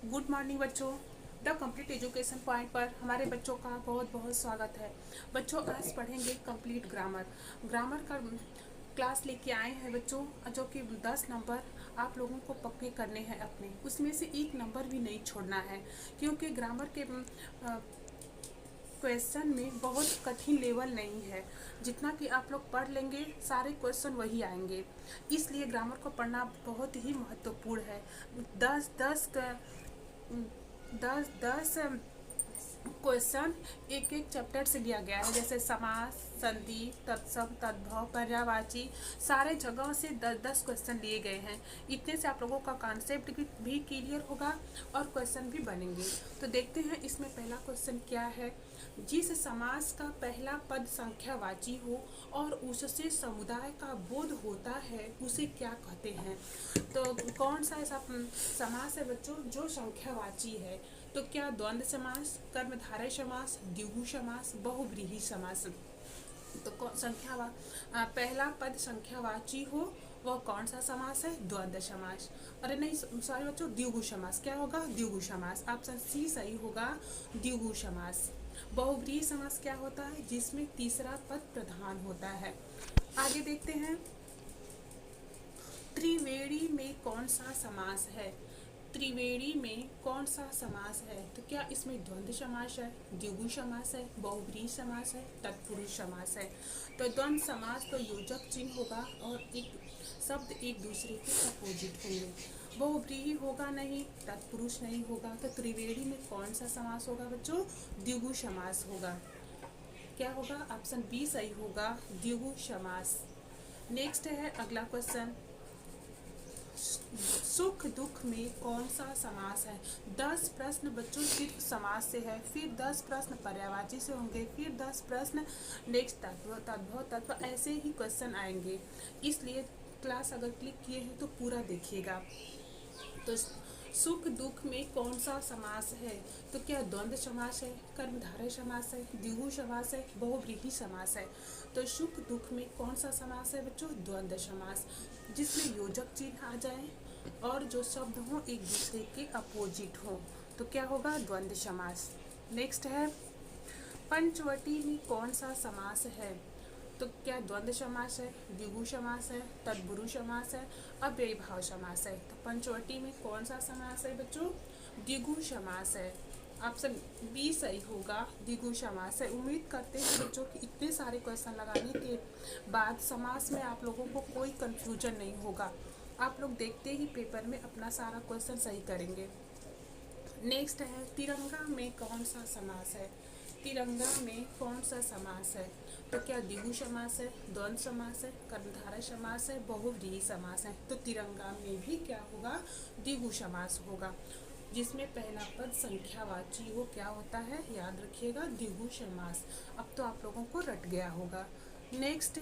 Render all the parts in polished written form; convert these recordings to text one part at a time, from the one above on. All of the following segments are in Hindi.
गुड मॉर्निंग बच्चों। द कंप्लीट एजुकेशन पॉइंट पर हमारे बच्चों का बहुत बहुत स्वागत है। बच्चों आज पढ़ेंगे कंप्लीट ग्रामर। ग्रामर का क्लास लेके आए हैं बच्चों, जो कि 10 नंबर आप लोगों को पक्के करने हैं अपने, उसमें से एक नंबर भी नहीं छोड़ना है, क्योंकि ग्रामर के क्वेश्चन में बहुत कठिन लेवल नहीं है। जितना कि आप लोग पढ़ लेंगे सारे क्वेश्चन वही आएंगे, इसलिए ग्रामर को पढ़ना बहुत ही महत्वपूर्ण है। दस दस दस दस क्वेश्चन एक एक चैप्टर से लिया गया है, जैसे समास, संधि, तत्सम, तद्भव, पर्यायवाची, सारे जगहों से 10-10 क्वेश्चन लिए गए हैं। इतने से आप लोगों का कॉन्सेप्ट भी क्लियर होगा और क्वेश्चन भी बनेंगे। तो देखते हैं इसमें पहला क्वेश्चन क्या है। जिस समास का पहला पद संख्यावाची हो और उससे समुदाय का बोध होता है उसे क्या कहते हैं। तो कौन सा ऐसा समास है बच्चों जो संख्यावाची है? तो क्या द्वंद्व समास, कर्मधारय समास, द्विगु समास, बहुव्रीहि समास। तो पहला पद संख्यावाची हो वह कौन सा समास है? द्वंद्व समास। अरे नहीं सॉरी बच्चों, द्विगु समास। क्या होगा? द्विगु समास। ऑप्शन सी सही होगा, द्विगु समास। बहुव्रीहि समास क्या होता है? जिसमें तीसरा पद प्रधान होता है। आगे देखते हैं, त्रिवेणी में कौन सा समास है? त्रिवेणी में कौन सा समास है? तो क्या इसमें द्वंद्व समास है, द्विगु समास है, बहुव्रीहि समास है, तत्पुरुष समास है? तो द्वंद्व समास तो योजक चिन्ह होगा और एक शब्द एक दूसरे के अपोजिट होंगे। बहुव्रीहि होगा नहीं, तत्पुरुष नहीं होगा। तो त्रिवेणी में कौन सा समास होगा बच्चों? द्विगु समास होगा। क्या होगा? ऑप्शन बी सही होगा, द्विगु समास। नेक्स्ट है अगला क्वेश्चन, सुख दुख में कौन सा समास है? 10 प्रश्न बच्चों सिर्फ समास से है, फिर 10 प्रश्न पर्यायवाची से होंगे, फिर 10 प्रश्न नेक्स्ट तत्व, तद्भव, तत्व, ऐसे ही क्वेश्चन आएंगे। इसलिए क्लास अगर क्लिक किए हैं तो पूरा देखिएगा। तो सुख दुख में कौन सा समास है? तो क्या द्वंद्व समास है, कर्मधारय समास है, द्विगु समास है, बहुव्रीहि समास है? तो सुख दुख में कौन सा समास है बच्चों? द्वंद्व समास, जिसमें योजक चिन्ह आ जाए और जो शब्द हो एक दूसरे के अपोजिट हो। तो क्या होगा? द्वंद्व समास। नेक्स्ट है, पंचवटी में कौन सा समास है? तो क्या द्वंद्व समास है, द्विगु समास है, तत्पुरुष समास है, अव्ययीभाव समास है? तो पंचवटी में कौन सा समास है बच्चों? द्विगु समास है। ऑप्शन बी सही होगा, द्विगु समास है। उम्मीद करते हैं बच्चों कि इतने सारे क्वेश्चन लगाने के बाद समास में आप लोगों को कोई कंफ्यूजन नहीं होगा। आप लोग देखते ही पेपर में अपना सारा क्वेश्चन सही करेंगे। नेक्स्ट है, तिरंगा में कौन सा समास है? तिरंगा में कौन सा समास है? तो क्या द्विगु समास है, द्वंद्व समास है, कर्मधारय समास है, बहुव्रीहि समास है? तो तिरंगा में भी क्या होगा? द्विगु समास होगा, जिसमें पहला पद संख्यावाची वो क्या होता है? याद रखिएगा, द्विगु समास। अब तो आप लोगों को रट गया होगा। नेक्स्ट,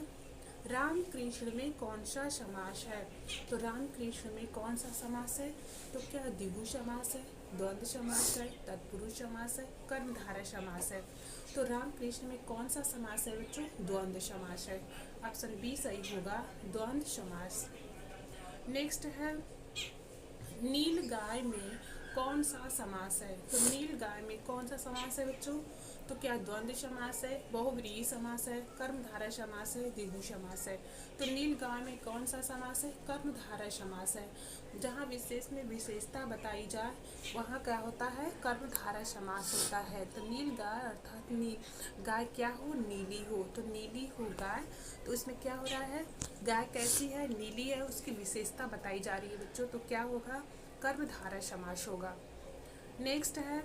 राम कृष्ण में कौन सा समास है? तो राम कृष्ण में कौन सा समास है? तो क्या द्विगु समास है, द्वंद्व समास है, तत्पुरुष समास है, कर्मधारय समास है? तो राम कृष्ण में कौन सा समास है बच्चों? द्वंद्व समास है। ऑप्शन बी सही होगा, द्वंद्व समास। नेक्स्ट है, नील गाय में कौन सा समास है? तो नील गाय में कौन सा समास है बच्चों? तो क्या द्वंद्व समास है, बहुव्रीहि समास है, कर्मधारय समास है, द्विगु समास है? तो नील गाय में कौन सा समास है? कर्मधारय समास है। जहाँ विशेष में विशेषता बताई जाए वहाँ क्या होता है? कर्मधारय समास होता है। तो नील गाय अर्थात गाय क्या हो? नीली हो। तो नीली हो गाय, तो इसमें क्या हो रहा है? गाय कैसी है? नीली है, उसकी विशेषता बताई जा रही है बच्चों। तो क्या होगा? कर्मधारय समास होगा। नेक्स्ट है,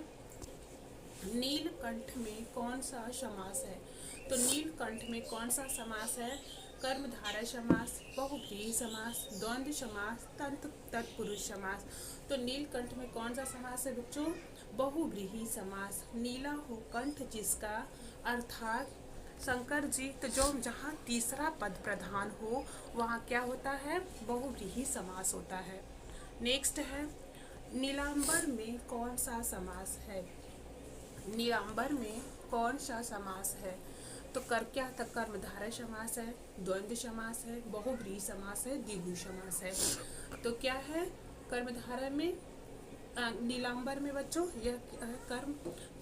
नीलकंठ में कौन सा समास है? तो नीलकंठ में कौन सा समास है? कर्मधारय समास, बहुव्रीहि समास, द्वंद्व समास, तत्पुरुष समास। तो नीलकंठ में कौन सा समास है बच्चों? बहुव्रीहि समास। नीला हो कंठ जिसका, अर्थात शंकर जी, तो जो जहाँ तीसरा पद प्रधान हो वहाँ क्या होता है? बहुव्रीहि समास होता है। नेक्स्ट है, नीलांबर में कौन सा समास है? नीलांबर में कौन सा समास है? तो क्या था? कर्मधारय समास है, द्वंद्व समास है, बहुव्रीहि समास है, द्विगु समास है। तो क्या है? कर्मधारय में नीलांबर में बच्चों यह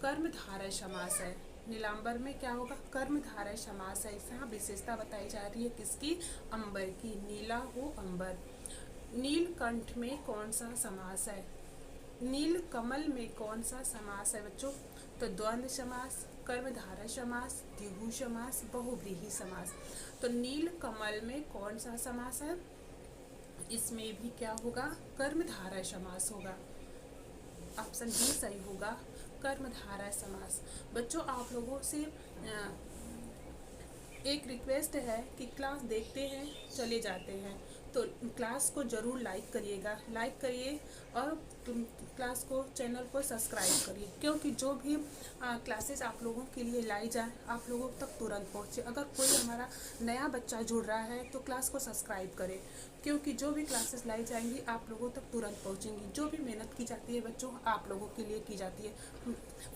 कर्मधारय समास है। नीलांबर में क्या होगा? कर्मधारय समास है। यहाँ विशेषता बताई जा रही है किसकी? अंबर की। नीला हो अंबर। नीलकंठ में कौन सा समास है? नील कमल में कौन सा समास है बच्चों? तो द्वंद्व समास, कर्मधारय समास, द्विगु समास, बहुव्रीहि समास। तो नील कमल में कौन सा समास है? इसमें भी क्या होगा? कर्मधारय समास होगा। ऑप्शन बी सही होगा, कर्मधारय समास। बच्चों आप लोगों से एक रिक्वेस्ट है कि क्लास देखते हैं चले जाते हैं, तो क्लास को ज़रूर लाइक करिएगा, लाइक करिए और क्लास को, चैनल को सब्सक्राइब करिए, क्योंकि जो भी क्लासेस आप लोगों के लिए लाई जाए आप लोगों तक तुरंत पहुँचे। अगर कोई हमारा नया बच्चा जुड़ रहा है तो क्लास को सब्सक्राइब करें, क्योंकि जो भी क्लासेस लाई जाएंगी आप लोगों तक तुरंत पहुँचेंगी। जो भी मेहनत की जाती है बच्चों आप लोगों के लिए की जाती है।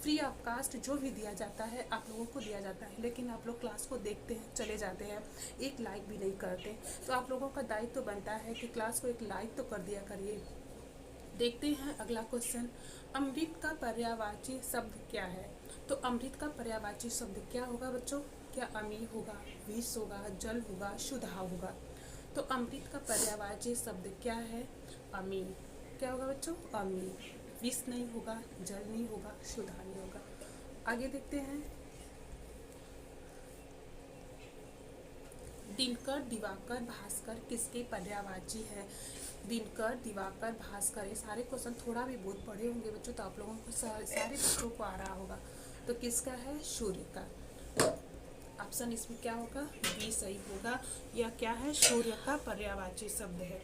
फ्री ऑफ कास्ट जो भी दिया जाता है आप लोगों को दिया जाता है, लेकिन आप लोग क्लास को देखते हैं चले जाते हैं, एक लाइक भी नहीं करते। तो आप लोगों का दायित्व तो बनता है कि क्लास को एक लाइक तो कर दिया करिए। देखते हैं अगला क्वेश्चन। अमृत का पर्यायवाची शब्द क्या है? तो अमृत का पर्यायवाची शब्द क्या होगा बच्चों? क्या अमी होगा, विष होगा, जल होगा, शुद्धा होगा? तो अमृत का पर्यायवाची शब्द क्या है? अमी। क्या होगा बच्चों? अमी। विष नहीं होगा, जल नहीं होगा, शुद्धा नहीं होगा। आगे देखते हैं। दिनकर, दिवाकर, भास्कर किसके पर्यायवाची है? दिनकर, दिवाकर, भास्कर, ये सारे क्वेश्चन थोड़ा भी बहुत पढ़े होंगे बच्चों, तो आप लोगों को सारे बच्चों को आ रहा होगा। तो किसका है? सूर्य का। ऑप्शन इसमें क्या होगा? बी सही होगा। यह क्या है? सूर्य का पर्यायवाची शब्द है।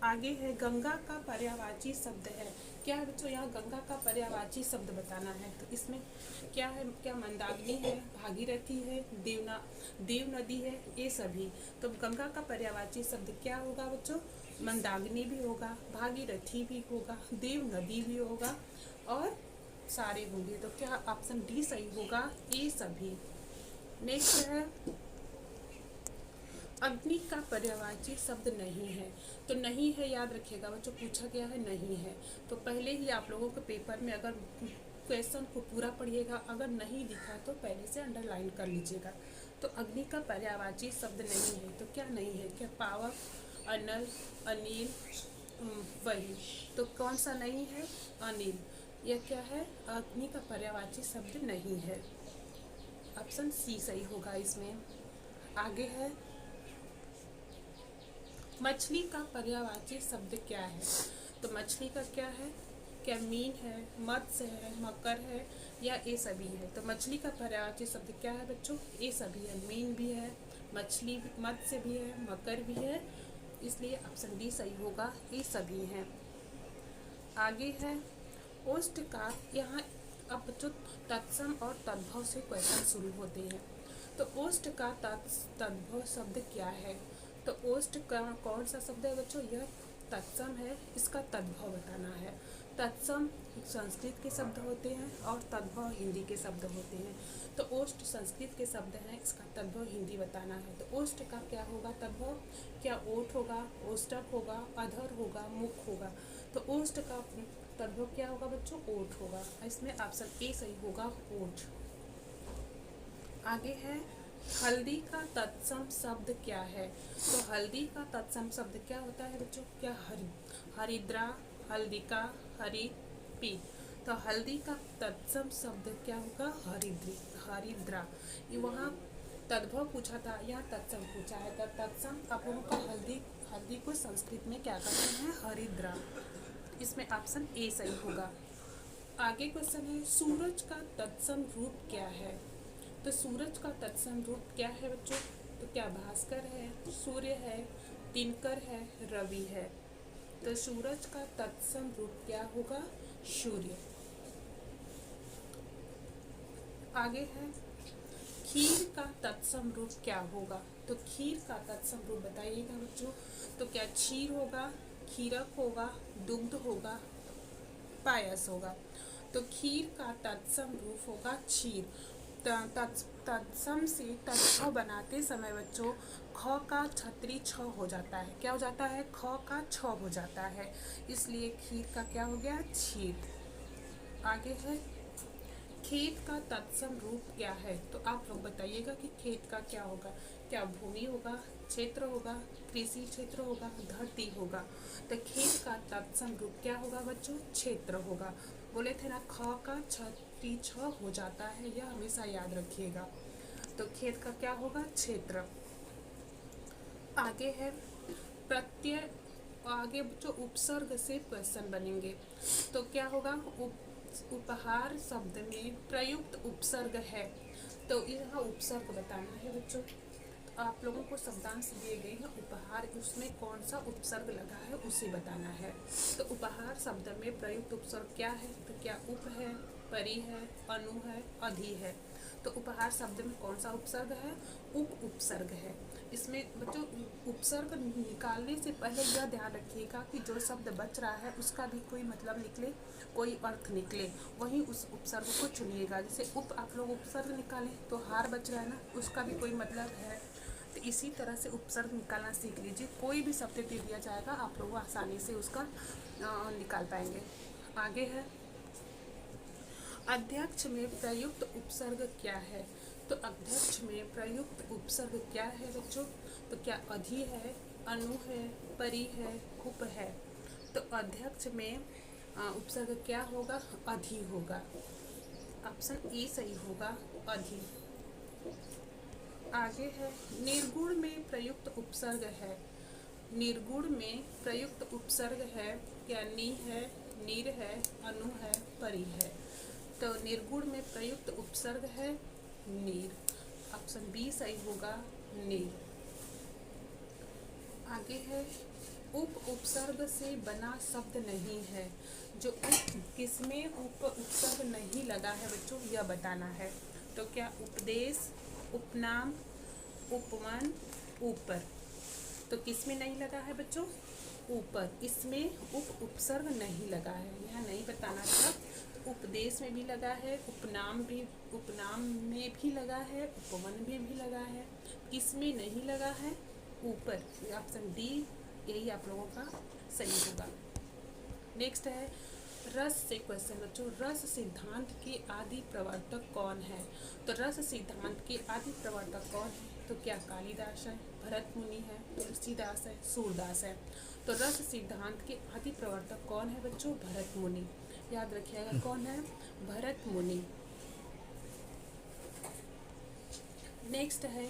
आगे है गंगा का पर्यायवाची शब्द है। क्या है बच्चों? यहाँ गंगा का पर्यायवाची शब्द बताना है। तो इसमें क्या है? क्या मंदाकिनी है, भागीरथी है, देव नदी है, ये सभी। तो गंगा का पर्यायवाची शब्द क्या होगा बच्चों? मंदाकिनी भी होगा, भागीरथी भी होगा, देव नदी भी होगा और सारे होंगे। तो क्या ऑप्शन डी सही होगा? ये सभी। नेक्स्ट है अग्नि का पर्यायवाची शब्द नहीं है। तो नहीं है याद रखिएगा बच्चों, पूछा गया है नहीं है। तो पहले ही आप लोगों के पेपर में अगर क्वेश्चन को पूरा पढ़िएगा, अगर नहीं दिखा तो पहले से अंडरलाइन कर लीजिएगा। तो अग्नि का पर्यायवाची शब्द नहीं है। तो क्या नहीं है? क्या पावक, अनल, अनिल, वही। तो कौन सा नहीं है? अनिल। यह क्या है? अग्नि का पर्यायवाची शब्द नहीं है। ऑप्शन सी सही होगा इसमें। आगे है मछली का पर्यायवाची शब्द क्या है? तो मछली का क्या है? क्या मीन है, मत्स्य है, मकर है या ये सभी है? तो मछली का पर्यायवाची शब्द क्या है बच्चों? ये सभी है। मीन भी है, मछली भी, मत्स्य भी है, मकर भी है, इसलिए ऑप्शन डी सही होगा, ये सभी हैं। आगे है ओष्ठ का। यहाँ अब बच्चों तत्सम और तद्भव से क्वेश्चन शुरू होते हैं। तो ओष्ठ का तद्भव शब्द क्या है? तो ओष्ठ का कौन सा शब्द है बच्चों? यह तत्सम है, इसका तद्भव बताना है। तत्सम संस्कृत के शब्द होते हैं और तद्भव हिंदी के शब्द होते हैं। तो ओष्ठ संस्कृत के शब्द हैं, इसका तद्भव हिंदी बताना है। तो ओष्ठ का क्या होगा तद्भव? क्या ओठ होगा, ओष्ठक होगा, अधर होगा, मुख होगा? तो ओष्ठ का तद्भव क्या होगा बच्चों? ओठ होगा। इसमें ऑप्शन ए सही होगा, ओठ। आगे है हल्दी का तत्सम शब्द क्या है? तो हल्दी का तत्सम शब्द क्या होता है बच्चों? क्या हरिद्रा, हल्दिका, हरिपीत। तो हल्दी का तत्सम शब्द क्या होगा? हरिद्रा। ये वहाँ तद्भव पूछा था, यहाँ तत्सम पूछा है। तो तत्सम आप लोगों का हल्दी को संस्कृत में क्या कहते हैं? हरिद्रा। इसमें ऑप्शन ए सही होगा। आगे क्वेश्चन है सूरज का तत्सम रूप क्या है? तो सूरज का तत्सम रूप क्या है बच्चों? तो क्या भास्कर है, सूर्य है, दिनकर है, रवि है? तो सूरज का तत्सम रूप क्या होगा? सूर्य। आगे है खीर का तत्सम रूप क्या होगा? तो खीर का तत्सम रूप बताइएगा बच्चों। तो क्या क्षीर होगा, खीरक होगा, दुग्ध होगा, पायस होगा? तो खीर का तत्सम रूप होगा क्षीर। तत्सम से तत्छ बनाते समय बच्चों ख का छतरी छ हो जाता है। क्या हो जाता है? ख का छ हो जाता है, इसलिए खीर का क्या हो गया? छीर। आगे है खेत का तत्सम रूप क्या है? तो आप लोग बताइएगा कि खेत का क्या होगा। क्या भूमि होगा, क्षेत्र होगा, कृषि क्षेत्र होगा, धरती होगा? तो खेत का तत्सम रूप क्या होगा बच्चों? क्षेत्र होगा। बोले थे ना ख का छतरी छ हो जाता है, यह हमेशा याद रखिएगा। तो खेत का क्या होगा? क्षेत्र। आगे है प्रत्यय। आगे जो उपसर्ग से क्वेश्चन बनेंगे, तो क्या होगा? उपहार शब्द में प्रयुक्त उपसर्ग है, तो यहाँ उपसर्ग बताना है बच्चों। तो आप लोगों को शब्दांश दिए गए हैं उपहार, उसमें कौन सा उपसर्ग लगा है उसे बताना है। तो उपहार शब्द में प्रयुक्त उपसर्ग क्या है? तो क्या उप है, परि है, अनु है, अधि है? तो उपहार शब्द में कौन सा उपसर्ग है? उप उपसर्ग है। इसमें बच्चों उपसर्ग निकालने से पहले यह ध्यान रखिएगा कि जो शब्द बच रहा है उसका भी कोई मतलब निकले, कोई अर्थ निकले, वहीं उस उपसर्ग को चुनिएगा। जैसे उप आप लोग उपसर्ग निकालें तो हार बच रहा है ना, उसका भी कोई मतलब है। तो इसी तरह से उपसर्ग निकालना सीख लीजिए। कोई भी शब्द दे दिया जाएगा आप लोग आसानी से उसका निकाल पाएंगे। आगे है अध्यक्ष में प्रयुक्त उपसर्ग क्या है? तो अध्यक्ष में प्रयुक्त उपसर्ग क्या है बच्चों? तो क्या अधि है, अनु है, परि है, उप है? तो अध्यक्ष में उपसर्ग क्या होगा? अधि होगा। ऑप्शन ए सही होगा, अधि। आगे है निर्गुण में प्रयुक्त उपसर्ग है। निर्गुण में प्रयुक्त उपसर्ग है, क्या नि है, नीर है, अनु है, परि है? तो निर्गुण में प्रयुक्त उपसर्ग है नीर। ऑप्शन बी सही होगा, नीर। आगे है उप उपसर्ग से बना शब्द नहीं है। जो किसमें उप उपसर्ग नहीं लगा है बच्चों, यह बताना है। तो क्या उपदेश, उपनाम, उपमान, ऊपर? तो किसमें नहीं लगा है बच्चों? ऊपर। इसमें उप उपसर्ग नहीं लगा है, यहाँ नहीं बताना था। उपदेश में भी लगा है, उपनाम में भी लगा है, उपमान में भी लगा है। किसमें नहीं लगा है? ऊपर। ऑप्शन डी यही आप लोगों का सही होगा। नेक्स्ट है रस से क्वेश्चन बच्चों। रस सिद्धांत के आदि प्रवर्तक कौन है? तो रस सिद्धांत के आदि प्रवर्तक कौन है? तो क्या कालिदास है, भरत मुनि है, तुलसीदास है, सूरदास है? तो रस सिद्धांत के आदि प्रवर्तक कौन है बच्चों? भरत मुनि। याद रखिएगा कौन है? भरत मुनि। नेक्स्ट है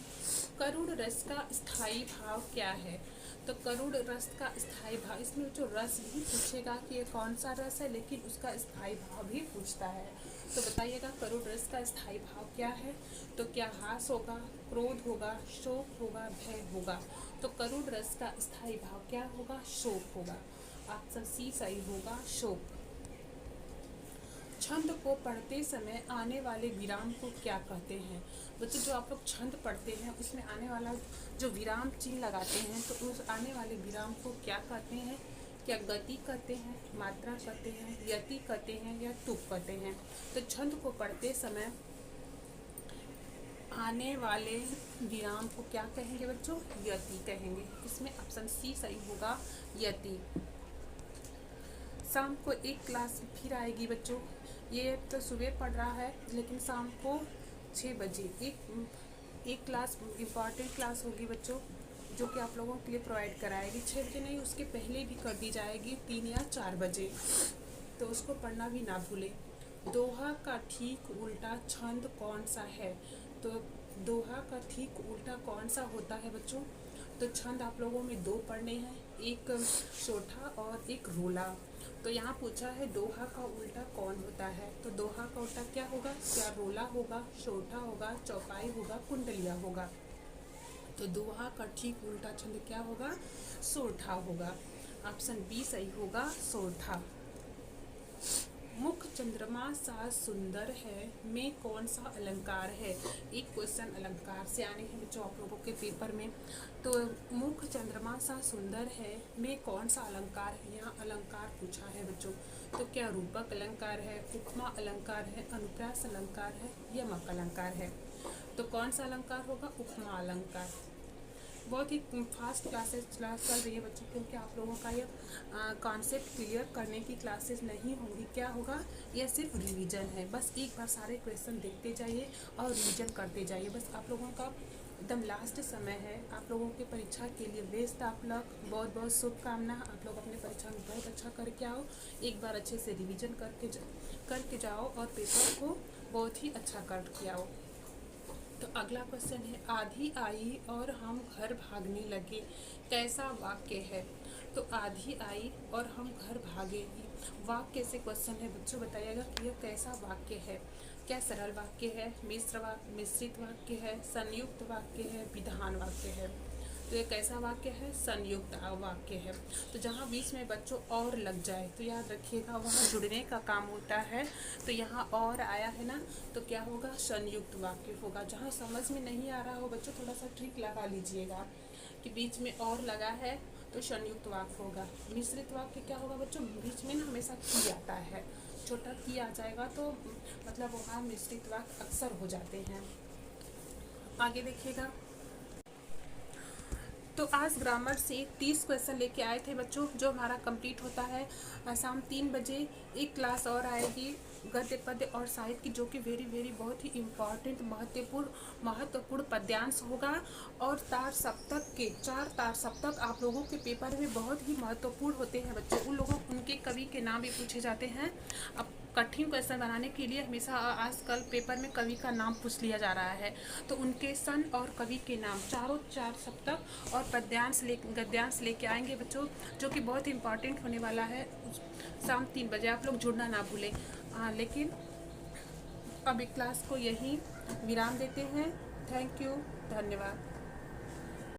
करुण रस का स्थायी भाव क्या है? तो करुण रस का स्थायी भाव, इसमें जो रस भी पूछेगा कि ये कौन सा रस है, लेकिन उसका स्थायी भाव भी पूछता है। तो बताइएगा करुण रस का स्थायी भाव क्या है? तो क्या हास होगा, क्रोध होगा, शोक होगा, भय होगा? तो करुण रस का स्थायी भाव क्या होगा? शोक होगा। ऑप्शन सी सही होगा, शोक। छंद को पढ़ते समय आने वाले विराम को क्या कहते हैं? बच्चों जो आप लोग छंद पढ़ते हैं उसमें आने वाला जो विराम चिन्ह लगाते हैं, तो उस आने वाले विराम को क्या कहते हैं? क्या गति कहते हैं, मात्रा कहते हैं, यति कहते हैं, या तुक कहते हैं? तो छंद को पढ़ते समय आने वाले विराम को क्या कहेंगे बच्चों? यति कहेंगे। इसमें ऑप्शन सी सही होगा, यति। शाम को एक क्लास फिर आएगी बच्चों। ये तो सुबह पढ़ रहा है, लेकिन शाम को 6 बजे एक क्लास इम्पॉर्टेंट क्लास होगी बच्चों, जो कि आप लोगों के लिए प्रोवाइड कराएगी। 6 बजे नहीं, उसके पहले भी कर दी जाएगी, 3 या 4 बजे। तो उसको पढ़ना भी ना भूलें। दोहा का ठीक उल्टा छंद कौन सा है? तो दोहा का ठीक उल्टा कौन सा होता है बच्चों? तो छंद आप लोगों में 2 पढ़ने हैं, एक सोठा और एक रोला। तो यहाँ पूछा है दोहा का उल्टा कौन होता है? तो दोहा का उल्टा क्या होगा? क्या रोला होगा, सोठा होगा, चौपाई होगा, कुंडलिया होगा? तो दोहा का ठीक उल्टा छंद क्या होगा? सोठा होगा। ऑप्शन बी सही होगा, सोठा। मुख चंद्रमा सा सुंदर है, में कौन सा अलंकार है। एक क्वेश्चन अलंकार से आने हैं बच्चों आप लोगों के पेपर में। तो मुख चंद्रमा सा सुंदर है, में कौन सा अलंकार है। यहाँ अलंकार पूछा है बच्चों, तो क्या रूपक अलंकार है, उपमा अलंकार है, अनुप्रास अलंकार है, यमक अलंकार है। तो कौन सा अलंकार होगा, उपमा अलंकार। बहुत ही फास्ट क्लासेस चल रही है बच्चों, क्योंकि आप लोगों का ये कॉन्सेप्ट क्लियर करने की क्लासेस नहीं होंगी। क्या होगा, यह सिर्फ रिवीजन है। बस एक बार सारे क्वेश्चन देखते जाइए और रिवीजन करते जाइए। बस आप लोगों का एकदम लास्ट समय है, आप लोगों की परीक्षा के लिए बेस्ट आप लक, बहुत बहुत शुभकामना। आप लोग अपने परीक्षा में बहुत अच्छा करके आओ, एक बार अच्छे से रिवीजन करके जाओ और पेपर को बहुत ही अच्छा करके आओ। तो अगला क्वेश्चन है, आधी आई और हम घर भागने लगे, कैसा वाक्य है। तो आधी आई और हम घर भागे, वाक्य से क्वेश्चन है बच्चों, बताइएगा कि यह कैसा वाक्य है। क्या सरल वाक्य है, मिश्रित वाक्य है, संयुक्त वाक्य है, विधान वाक्य है। तो ये कैसा वाक्य है, संयुक्त वाक्य है। तो जहाँ बीच में बच्चों और लग जाए तो याद रखिएगा वहाँ जुड़ने का काम होता है। तो यहाँ और आया है ना, तो क्या होगा, संयुक्त वाक्य होगा। जहाँ समझ में नहीं आ रहा हो बच्चों, थोड़ा सा ट्रिक लगा लीजिएगा कि बीच में और लगा है तो संयुक्त वाक्य होगा। मिश्रित वाक्य क्या होगा बच्चों, बीच में ना हमेशा की आता है, छोटा की आ जाएगा तो मतलब वहाँ मिश्रित वाक्य अक्सर हो जाते हैं। आगे देखिएगा, तो आज ग्रामर से 30 क्वेश्चन लेके आए थे बच्चों, जो हमारा कंप्लीट होता है। शाम 3 बजे एक क्लास और आएगी गद्य पद्य और साहित्य की, जो कि वेरी बहुत ही इम्पॉर्टेंट महत्वपूर्ण पद्यांश होगा। और तार सप्तक के 4 तार सप्तक आप लोगों के पेपर में बहुत ही महत्वपूर्ण होते हैं बच्चों। उनके कवि के नाम भी पूछे जाते हैं। अब कठिन क्वेश्चन बनाने के लिए हमेशा आजकल पेपर में कवि का नाम पूछ लिया जा रहा है, तो उनके सन और कवि के नाम 4 सप्तक और गद्यांश लेके आएंगे बच्चों, जो कि बहुत इंपॉर्टेंट होने वाला है। शाम 3 बजे आप लोग जुड़ना ना भूलें। लेकिन अब एक क्लास को यहीं विराम देते हैं। थैंक यू, धन्यवाद।